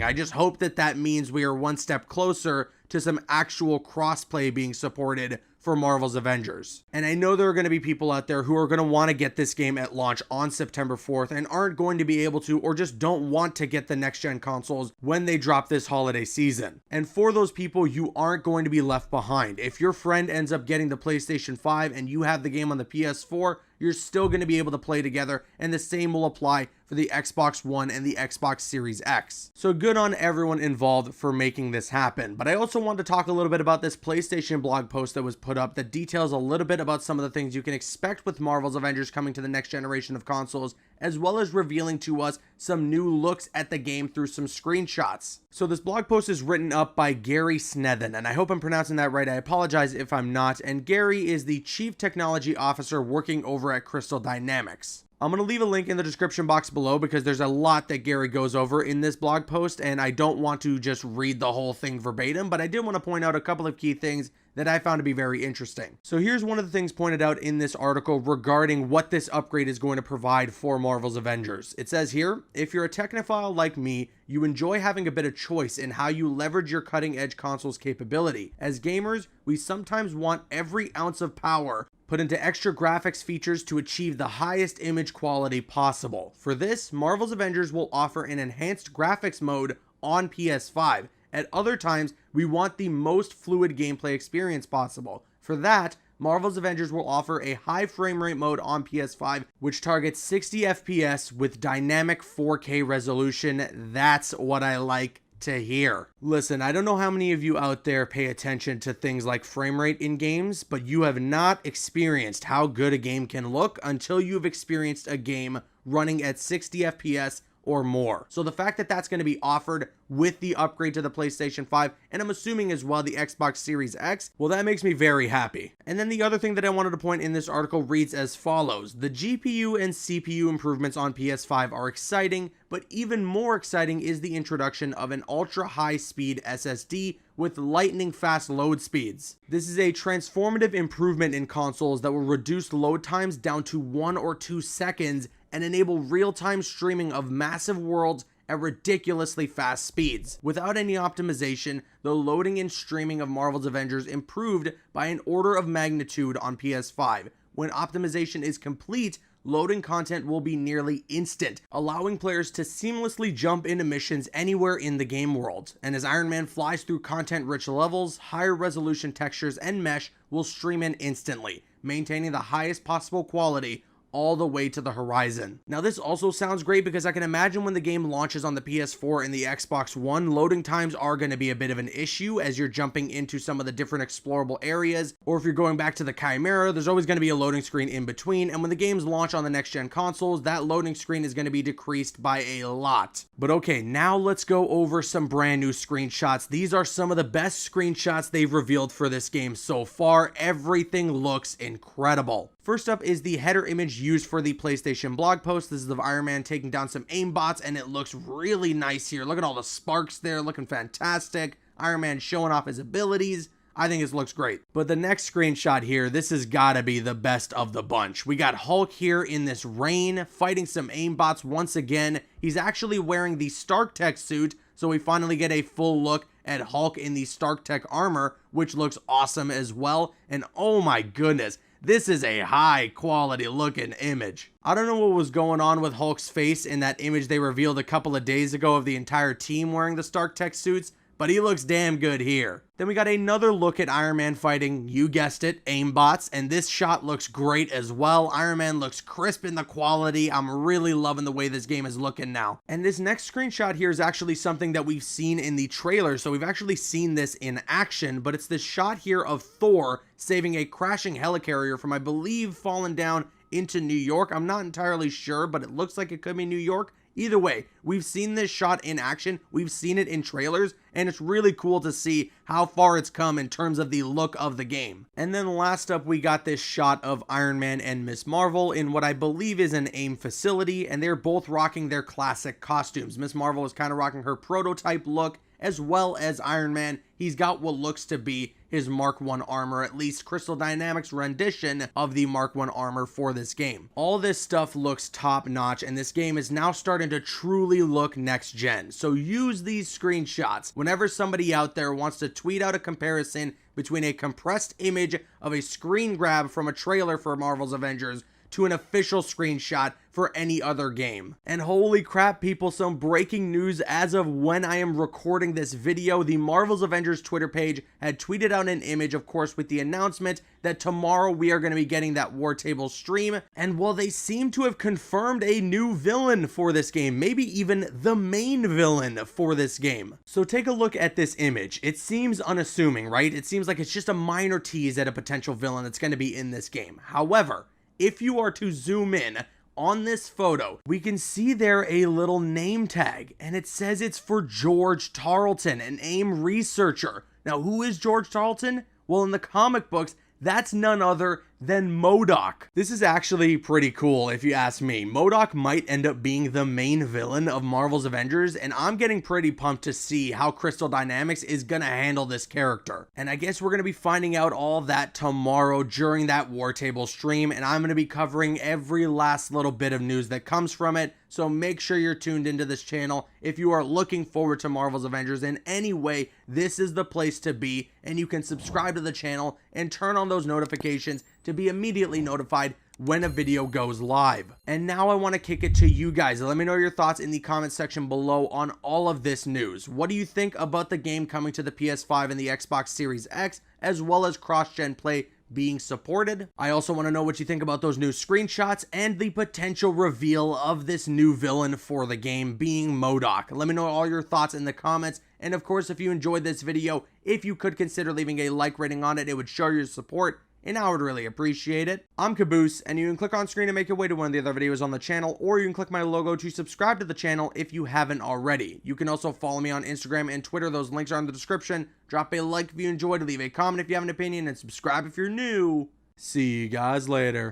I just hope that that means we are one step closer to some actual crossplay being supported for Marvel's Avengers. And I know there are going to be people out there who are going to want to get this game at launch on September 4th and aren't going to be able to, or just don't want to get the next gen consoles when they drop this holiday season. And for those people, you aren't going to be left behind. If your friend ends up getting the PlayStation 5 and you have the game on the PS4, you're still going to be able to play together, and the same will apply for the Xbox One and the Xbox Series X. So good on everyone involved for making this happen. But I also wanted to talk a little bit about this PlayStation blog post that was put up that details a little bit about some of the things you can expect with Marvel's Avengers coming to the next generation of consoles, as well as revealing to us some new looks at the game through some screenshots. So this blog post is written up by Gary Snethen, and I hope I'm pronouncing that right. I apologize if I'm not. And Gary is the Chief Technology Officer working over at Crystal Dynamics. I'm going to leave a link in the description box below because there's a lot that Gary goes over in this blog post, and I don't want to just read the whole thing verbatim, but I did want to point out a couple of key things that I found to be very interesting. So here's one of the things pointed out in this article regarding what this upgrade is going to provide for Marvel's Avengers. It says here, if you're a technophile like me, you enjoy having a bit of choice in how you leverage your cutting-edge console's capability. As gamers, we sometimes want every ounce of power put into extra graphics features to achieve the highest image quality possible. For this, Marvel's Avengers will offer an enhanced graphics mode on PS5. At other times, we want the most fluid gameplay experience possible. For that, Marvel's Avengers will offer a high frame rate mode on PS5, which targets 60 FPS with dynamic 4K resolution. That's what I like to hear. Listen, I don't know how many of you out there pay attention to things like frame rate in games, but you have not experienced how good a game can look until you've experienced a game running at 60 FPS or more. So the fact that that's going to be offered with the upgrade to the PlayStation 5, and I'm assuming as well the Xbox Series X, well, that makes me very happy. And then the other thing that I wanted to point in this article reads as follows. The GPU and CPU improvements on PS5 are exciting, but even more exciting is the introduction of an ultra high speed SSD with lightning fast load speeds. This is a transformative improvement in consoles that will reduce load times down to 1 or 2 seconds and enable real-time streaming of massive worlds at ridiculously fast speeds. Without any optimization, the loading and streaming of Marvel's Avengers improved by an order of magnitude on PS5. When optimization is complete, loading content will be nearly instant, allowing players to seamlessly jump into missions anywhere in the game world. And as Iron Man flies through content-rich levels, higher resolution textures and mesh will stream in instantly, maintaining the highest possible quality all the way to the horizon. Now this also sounds great because I can imagine when the game launches on the PS4 and the Xbox One, loading times are going to be a bit of an issue as you're jumping into some of the different explorable areas, or if you're going back to the Chimera, there's always going to be a loading screen in between, and when the games launch on the next gen consoles, that loading screen is going to be decreased by a lot. But okay, now let's go over some brand new screenshots. These are some of the best screenshots they've revealed for this game so far. Everything looks incredible. First up is the header image used for the PlayStation blog post. This is of Iron Man taking down some aimbots, and it looks really nice here. Look at all the sparks there, looking fantastic. Iron Man showing off his abilities. I think this looks great. But the next screenshot here, this has got to be the best of the bunch. We got Hulk here in this rain, fighting some aimbots once again. He's actually wearing the Stark Tech suit, so we finally get a full look at Hulk in the Stark Tech armor, which looks awesome as well. And oh my goodness, this is a high quality looking image. I don't know what was going on with Hulk's face in that image they revealed a couple of days ago of the entire team wearing the Stark Tech suits, but he looks damn good here. Then we got another look at Iron Man fighting, you guessed it, aimbots, and this shot looks great as well. Iron Man looks crisp in the quality. I'm really loving the way this game is looking now. And this next screenshot here is actually something that we've seen in the trailer, so we've actually seen this in action, but it's this shot here of Thor saving a crashing helicarrier from, I believe, falling down into New York. I'm not entirely sure, but it looks like it could be New York. Either way, we've seen this shot in action, we've seen it in trailers, and it's really cool to see how far it's come in terms of the look of the game. And then last up, we got this shot of Iron Man and Ms. Marvel in what I believe is an AIM facility, and they're both rocking their classic costumes. Ms. Marvel is kind of rocking her prototype look, as well as Iron Man. He's got what looks to be his Mark 1 armor, at least Crystal Dynamics' rendition of the Mark 1 armor for this game. All this stuff looks top notch, and this game is now starting to truly look next gen. So use these screenshots whenever somebody out there wants to tweet out a comparison between a compressed image of a screen grab from a trailer for Marvel's Avengers to an official screenshot for any other game. And holy crap, people, some breaking news as of when I am recording this video. The Marvel's Avengers Twitter page had tweeted out an image, of course, with the announcement that tomorrow we are going to be getting that War Table stream. And while they seem to have confirmed a new villain for this game, maybe even the main villain for this game. So take a look at this image. It seems unassuming, right? It seems like it's just a minor tease at a potential villain that's going to be in this game. However, if you are to zoom in on this photo, we can see there a little name tag, and it says it's for George Tarleton, an AIM researcher. Now, who is George Tarleton? Well, in the comic books, that's none other than MODOK. This is actually pretty cool if you ask me. MODOK might end up being the main villain of Marvel's Avengers, and I'm getting pretty pumped to see how Crystal Dynamics is gonna handle this character. And I guess we're gonna be finding out all that tomorrow during that War Table stream, and I'm gonna be covering every last little bit of news that comes from it. So make sure you're tuned into this channel. If you are looking forward to Marvel's Avengers in any way, this is the place to be, and you can subscribe to the channel and turn on those notifications to be immediately notified when a video goes live. And now I want to kick it to you guys. Let me know your thoughts in the comment section below on all of this news. What do you think about the game coming to the PS5 and the Xbox Series X, as well as cross-gen play being supported? I also want to know what you think about those new screenshots and the potential reveal of this new villain for the game being MODOK. Let me know all your thoughts in the comments. And of course, if you enjoyed this video, if you could consider leaving a like rating on it, it would show your support, and I would really appreciate it. I'm Caboose, and you can click on screen to make your way to one of the other videos on the channel, or you can click my logo to subscribe to the channel if you haven't already. You can also follow me on Instagram and Twitter. Those links are in the description. Drop a like if you enjoyed, leave a comment if you have an opinion, and subscribe if you're new. See you guys later.